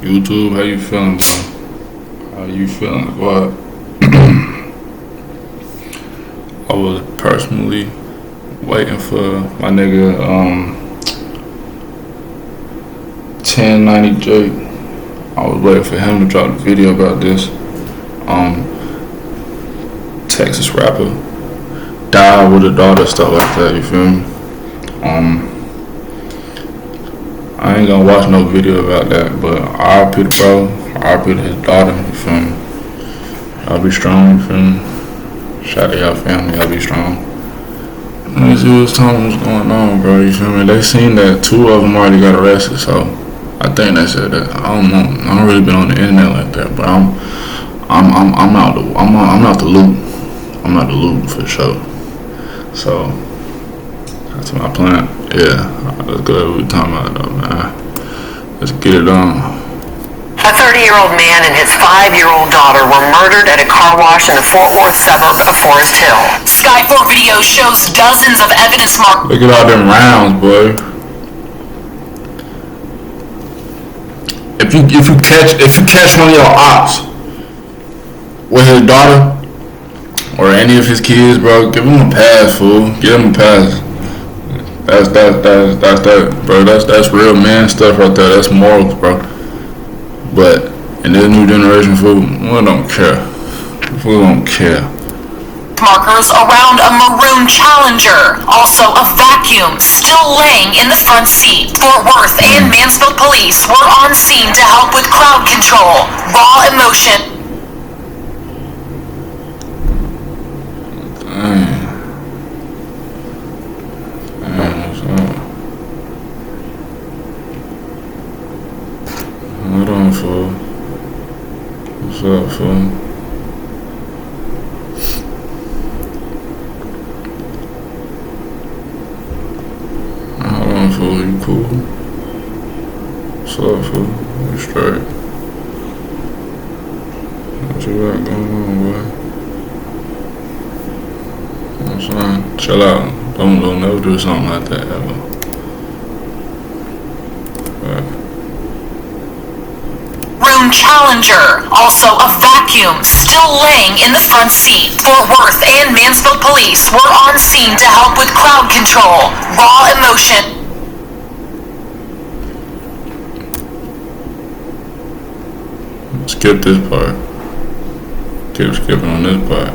YouTube, how you feeling, bro? How you feeling? What? I was personally waiting for my nigga 1090J. I was waiting for him to drop the video about this. Texas rapper died with a daughter, stuff like that, you feel me? I ain't gonna watch no video about that, but RIP the bro, RIP to his daughter, you feel me? Y'all be strong, you feel me? Shout out to y'all family, y'all be strong. Let me see what's going on, bro, you feel me? They seen that 2 of them already got arrested, so I think they said that. I don't know. I don't really been on the internet like that, but I'm out the loop. I'm out the loop for sure. So that's my plan. Yeah, let's go. What we talking about though, man? Let's get it on. A 30-year-old man and his 5-year-old daughter were murdered at a car wash in the Fort Worth suburb of Forest Hill. Sky 4 video shows dozens of evidence markers. Look at all them rounds, boy. If you catch one of your ops with his daughter or any of his kids, bro, give him a pass, fool. Give him a pass. That's that, bro. That's real man stuff right there. That's morals, bro. But in this new generation, fool, we don't care. We don't care. Markers around a maroon Challenger, also a vacuum, still laying in the front seat. Fort Worth and Mansfield police were on scene to help with crowd control. Raw emotion. Hold on, fool. What's up, fool? Fool, you cool? What's up, fool? You straight? What you got going on, boy? You know what I'm saying? Chill out. Don't never do something like that ever. Maroon Challenger, also a vacuum, still laying in the front seat. Fort Worth and Mansfield police were on scene to help with crowd control. Raw emotion. Skip this part. Keep skipping on this part.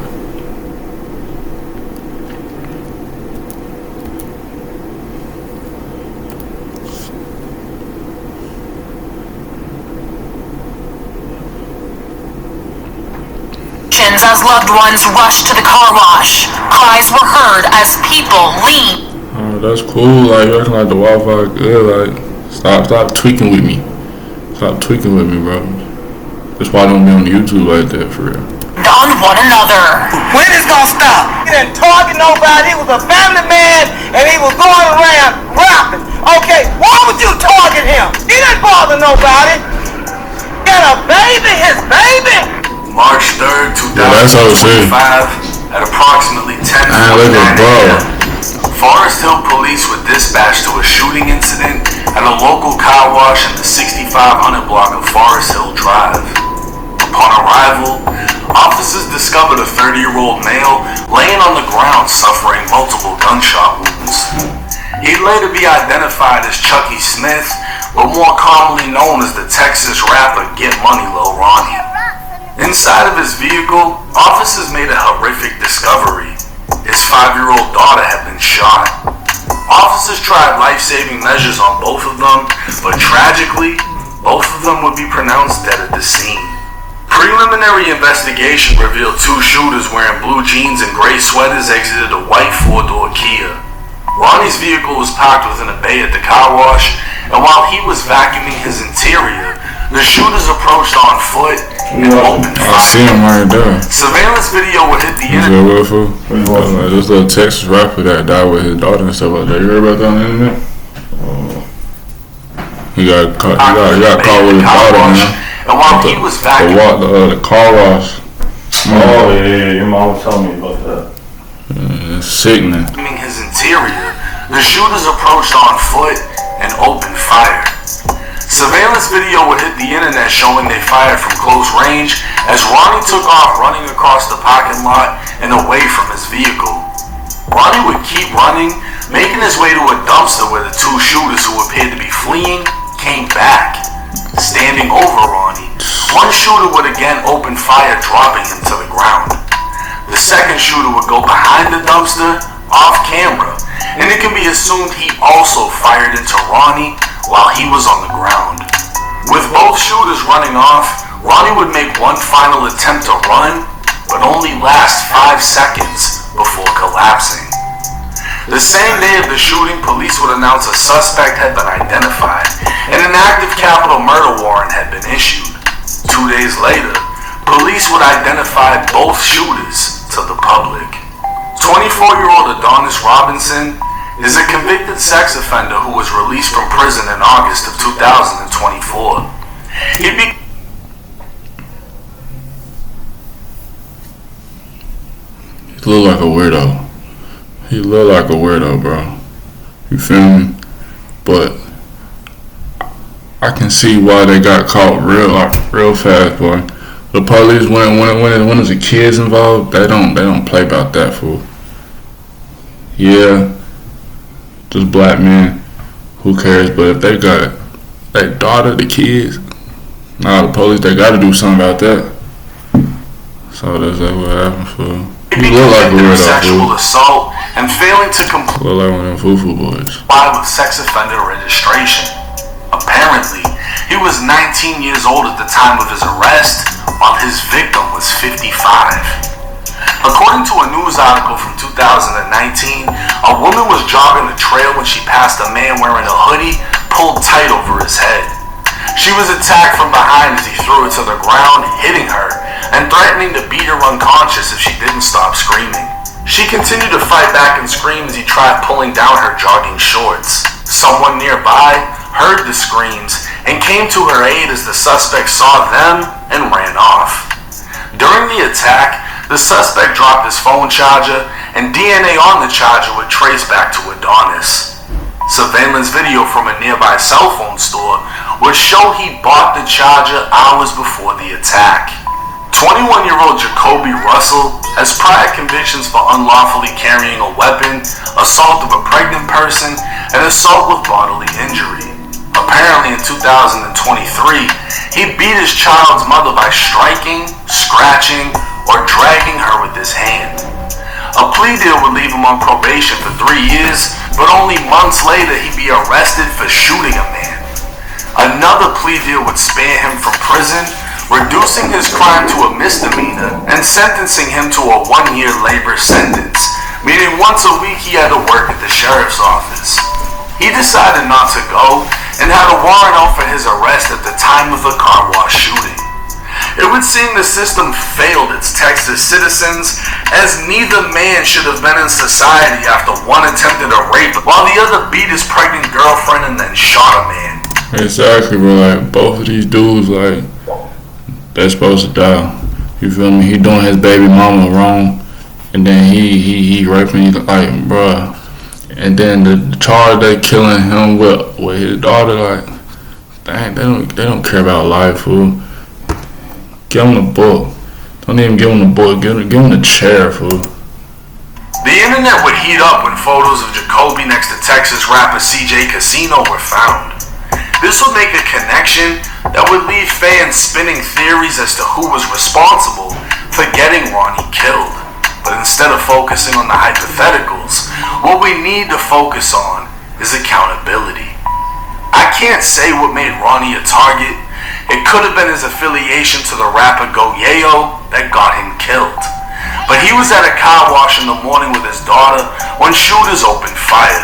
As loved ones rushed to the car wash, cries were heard as people leaned. Oh, that's cool. Like, you acting like the Wi-Fi good. Like, stop tweaking with me. Stop tweaking with me, bro. That's why I don't be on YouTube like that, for real. On one another. When is gonna stop? He didn't target nobody. He was a family man, and he was going around rapping. Okay, why would you target him? He didn't bother nobody. He had a baby, his baby. March 3rd, 2025, at approximately 10:49 a.m., Forest Hill police were dispatched to a shooting incident at a local car wash in the 6500 block of Forest Hill Drive. Upon arrival, officers discovered a 30-year-old male laying on the ground suffering multiple gunshot wounds. He'd later be identified as Chucky Smith, but more commonly known as the Texas rapper Get Money Lil Ronnie. Inside of his vehicle, officers made a horrific discovery. His 5-year-old daughter had been shot. Officers tried life-saving measures on both of them, but tragically, both of them would be pronounced dead at the scene. Preliminary investigation revealed 2 shooters wearing blue jeans and gray sweaters exited a white 4-door Kia. Ronnie's vehicle was parked within a bay at the car wash, and while he was vacuuming his interior, the shooters approached on foot and opened fire. I see him right there. Surveillance video would hit the internet. This little Texas rapper that died with his daughter and stuff like that. You heard about that on the internet? He got caught with his daughter, man. And while he was vacuuming, the car wash. Oh yeah, your mom was telling me about that. It's sickening. His interior, the shooters approached on foot and opened fire. Surveillance video would hit the internet showing they fired from close range as Ronnie took off running across the parking lot and away from his vehicle. Ronnie would keep running, making his way to a dumpster where the two shooters who appeared to be fleeing came back. Standing over Ronnie, one shooter would again open fire, dropping him to the ground. The second shooter would go behind the dumpster, off camera, and it can be assumed he also fired into Ronnie while he was on the ground. With both shooters running off, Ronnie would make one final attempt to run, but only last 5 seconds before collapsing. The same day of the shooting, police would announce a suspect had been identified and an active capital murder warrant had been issued. 2 days later, police would identify both shooters to the public. 24-year-old Adonis Robinson is a convicted sex offender who was released from prison in August of 2024. He look like a weirdo. He look like a weirdo, bro. You feel me? But I can see why they got caught real fast, boy. The police when there's a kids involved, they don't play about that, fool. Yeah, just black men, who cares? But if they got their daughter, the kids, nah, the police, they gotta do something about that. So that's what happened, fool. He look like a weirdo, sexual assault and failing to comply look like one of them foo-foo boys. With sex offender registration. Apparently, he was 19 years old at the time of his arrest, while his victim was 55. According to a news article from 2019, a woman was jogging the trail when she passed a man wearing a hoodie pulled tight over his head. She was attacked from behind as he threw her to the ground, hitting her and threatening to beat her unconscious if she didn't stop screaming. She continued to fight back and scream as he tried pulling down her jogging shorts. Someone nearby heard the screams and came to her aid as the suspect saw them and ran off. During the attack, the suspect dropped his phone charger and DNA on the charger would trace back to Adonis. Surveillance video from a nearby cell phone store would show he bought the charger hours before the attack. 21-year-old Jacoby Russell has prior convictions for unlawfully carrying a weapon, assault of a pregnant person, and assault with bodily injury. Apparently in 2023, he beat his child's mother by striking, scratching, or dragging her with his hand. A plea deal would leave him on probation for 3 years, but only months later he'd be arrested for shooting a man. Another plea deal would spare him from prison, reducing his crime to a misdemeanor and sentencing him to a 1-year labor sentence, meaning once a week he had to work at the sheriff's office. He decided not to go and had a warrant out for his arrest at the time of the Carwash shooting. It would seem the system failed its Texas citizens, as neither man should have been in society after one attempted a rape while the other beat his pregnant girlfriend and then shot a man. Exactly, bro. Like, both of these dudes, like, they're supposed to die. You feel me? He doing his baby mama wrong, and then he raping, like, bruh. And then the charge they killing him with his daughter, like, dang, they don't care about life, fool. Give him the book. Don't even give him the book. Give him the chair, fool. The internet would heat up when photos of Jacoby next to Texas rapper CJ Casino were found. This would make a connection that would leave fans spinning theories as to who was responsible for getting Ronnie killed. But instead of focusing on the hypotheticals, what we need to focus on is accountability. I can't say what made Ronnie a target. It could have been his affiliation to the rapper Go Yayo that got him killed. But he was at a car wash in the morning with his daughter when shooters opened fire.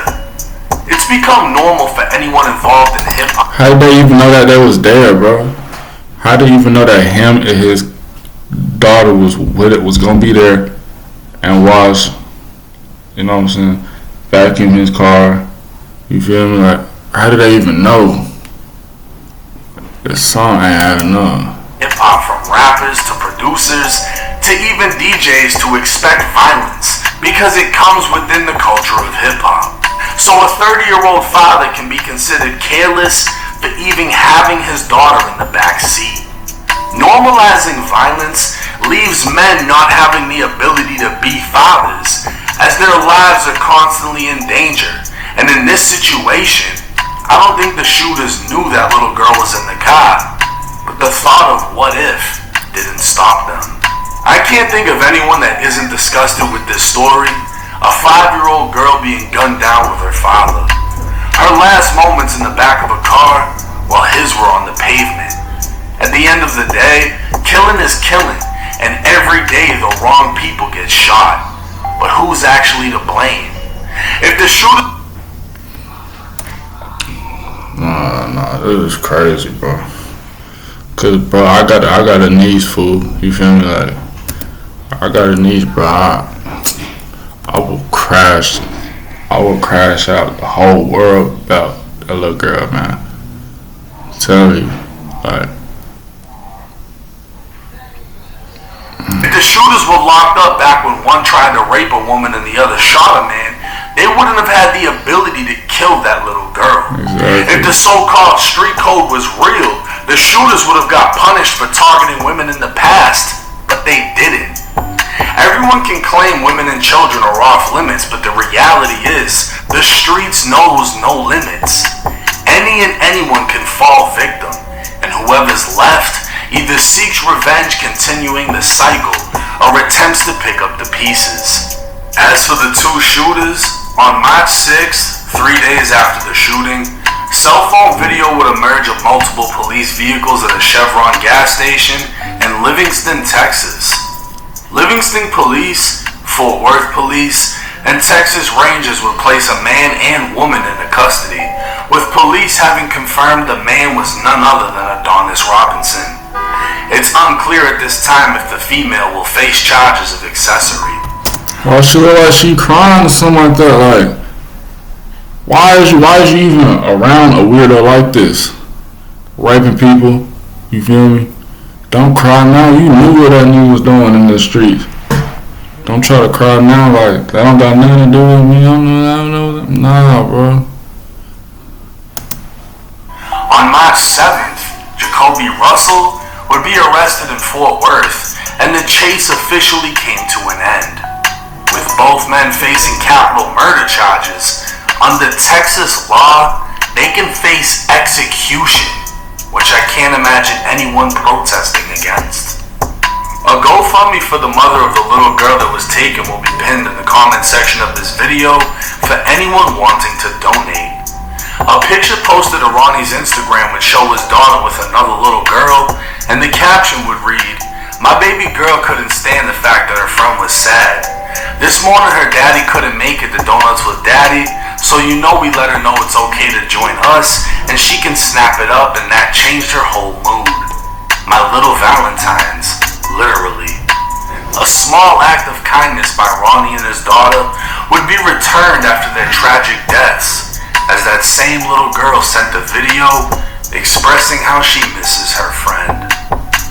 It's become normal for anyone involved in hip-hop. How did they even know that they was there, bro? How did they even know that him and his daughter was gonna be there and watch, you know what I'm saying, vacuum his car? You feel me? Like, how did they even know? The song ain't adding up. Hip-hop, from rappers to producers to even DJs, to expect violence because it comes within the culture of hip-hop. So a 30-year-old father can be considered careless for even having having his daughter in the back seat. Normalizing violence leaves men not having the ability to be fathers, as their lives are constantly in danger. And in this situation, I don't think the shooters knew that little girl was in the car, but the thought of what if didn't stop them. I can't think of anyone that isn't disgusted with this story. A 5-year-old girl being gunned down with her father. Her last moments in the back of a car while his were on the pavement. At the end of the day, killing is killing, and every day the wrong people get shot. But who's actually to blame? If the shooter... Nah, this is crazy, bro. Cause, bro, I got a niece, fool. You feel me? Like, I got a niece, bro. I will crash out the whole world about that little girl, man. Tell you, like. If the shooters were locked up back when one tried to rape a woman and the other shot a man, they wouldn't have had the ability to kill that little girl. Exactly. If the so-called street code was real, the shooters would have got punished for targeting women in the past, but they didn't. Everyone can claim women and children are off limits, but the reality is, the streets knows no limits. Any and anyone can fall victim, and whoever's left either seeks revenge continuing the cycle, or attempts to pick up the pieces. As for the two shooters, on March 6th, 3 days after the shooting, cell phone video would emerge of multiple police vehicles at a Chevron gas station in Livingston, Texas. Livingston Police, Fort Worth Police, and Texas Rangers would place a man and woman into custody, with police having confirmed the man was none other than Adonis Robinson. It's unclear at this time if the female will face charges of accessory. Well, she look like she crying or something like that. Like, why is you even around a weirdo like this? Raping people, you feel me? Don't cry now. You knew what that nigga was doing in the streets. Don't try to cry now like that don't got nothing to do with me. I don't know. Nah, bro. On March 7th, Jacoby Russell would be arrested in Fort Worth, and the chase officially came to an end. With both men facing capital murder charges, under Texas law, they can face execution, which I can't imagine anyone protesting against. A GoFundMe for the mother of the little girl that was taken will be pinned in the comment section of this video for anyone wanting to donate. A picture posted to Ronnie's Instagram would show his daughter with another little girl, and the caption would read, "My baby girl couldn't stand the fact that her friend was sad. This morning her daddy couldn't make it to Donuts with Daddy, so you know we let her know it's okay to join us, and she can snap it up, and that changed her whole mood. My little Valentine's, literally." A small act of kindness by Ronnie and his daughter would be returned after their tragic deaths, as that same little girl sent a video expressing how she misses her friend.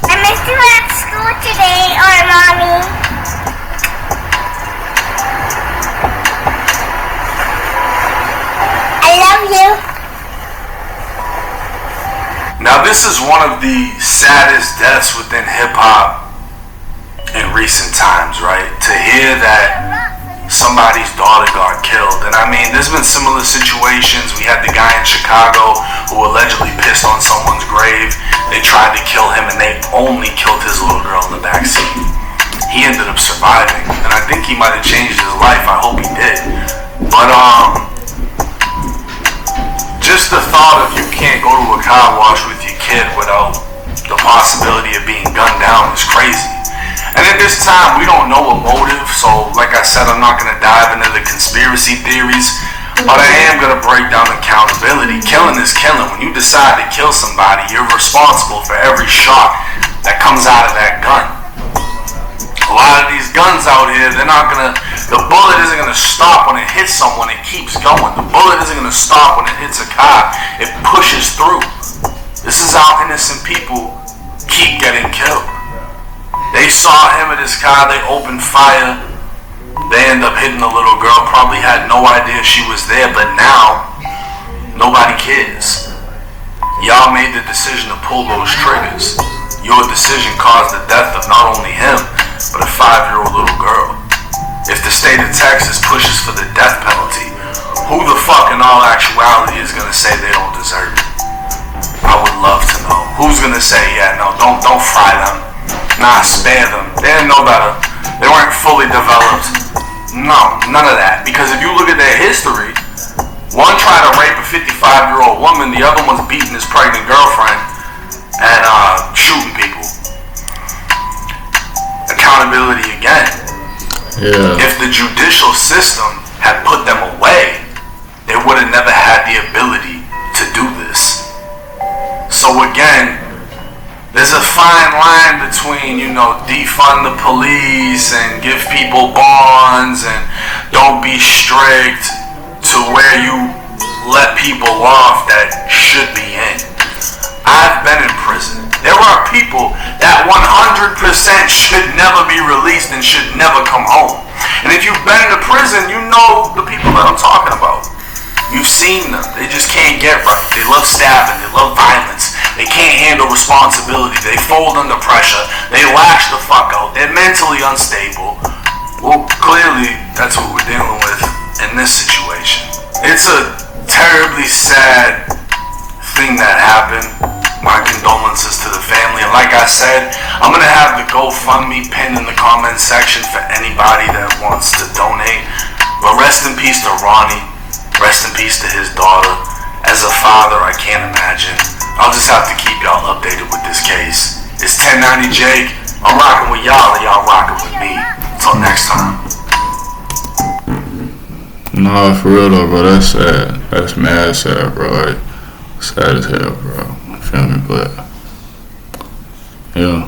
I missed you at school today, Mommy. I love you. Now this is one of the saddest deaths within hip-hop in recent times, right? To hear that somebody's daughter got killed. And I mean, there's been similar situations. We had the guy in Chicago who allegedly pissed on someone's grave. They tried to kill him and they only killed his little girl in the backseat. He ended up surviving, and I think he might have changed his life. I hope he did. But just the thought of you can't go to a car wash with your kid without the possibility of being gunned down is crazy. And at this time, we don't know a motive, so like I said, I'm not going to dive into the conspiracy theories, but I am going to break down accountability. Killing is killing. When you decide to kill somebody, you're responsible for every shot that comes out of that gun. A lot of these guns out here, the bullet isn't going to stop when it hits someone, it keeps going. The bullet isn't going to stop when it hits a car, it pushes through. This is how innocent people keep getting killed. They saw him at his car, they opened fire, they end up hitting the little girl, probably had no idea she was there, but now, nobody cares. Y'all made the decision to pull those triggers. Your decision caused the death of not only him, but a 5-year-old little girl. If the state of Texas pushes for the death penalty, who the fuck in all actuality is gonna say they don't deserve it? I would love to know. Who's gonna say, yeah, no, don't fry them. Nah, spare them. They didn't know better. They weren't fully developed. No, none of that. Because if you look at their history, one tried to rape a 55-year-old woman, the other one's beating his pregnant girlfriend and shooting people. Accountability again. Yeah. If the judicial system had put them away, they would have never had the ability to do this. So again, there's a fine line between, defund the police and give people bonds and don't be strict to where you let people off that should be in. I've been in prison. There are people that 100% should never be released and should never come home. And if you've been to prison, you know the people that I'm talking about. You've seen them. They just can't get right. They love stabbing. They love violence. They can't handle responsibility. They fold under pressure. They lash the fuck out. They're mentally unstable. Well, clearly, that's what we're dealing with in this situation. It's a terribly sad thing that happened. My condolences to the family. And like I said, I'm going to have the GoFundMe pinned in the comment section for anybody that wants to donate. But rest in peace to Ronnie. Rest in peace to his daughter. As a father, I can't imagine. I'll just have to keep y'all updated with this case. It's 1090 Jake. I'm rocking with y'all and y'all rocking with me. Until next time. No, for real though, bro. That's sad. That's mad sad, bro. Like, sad as hell, bro. You feel me? But yeah,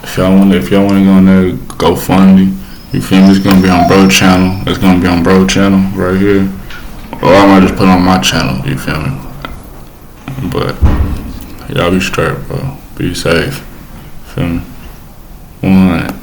if y'all want to go on there, GoFundMe. You feel me? It's gonna be on bro channel. It's gonna be on bro channel right here. Or I might just put it on my channel. You feel me? But y'all be straight, bro. Be safe. Feel me?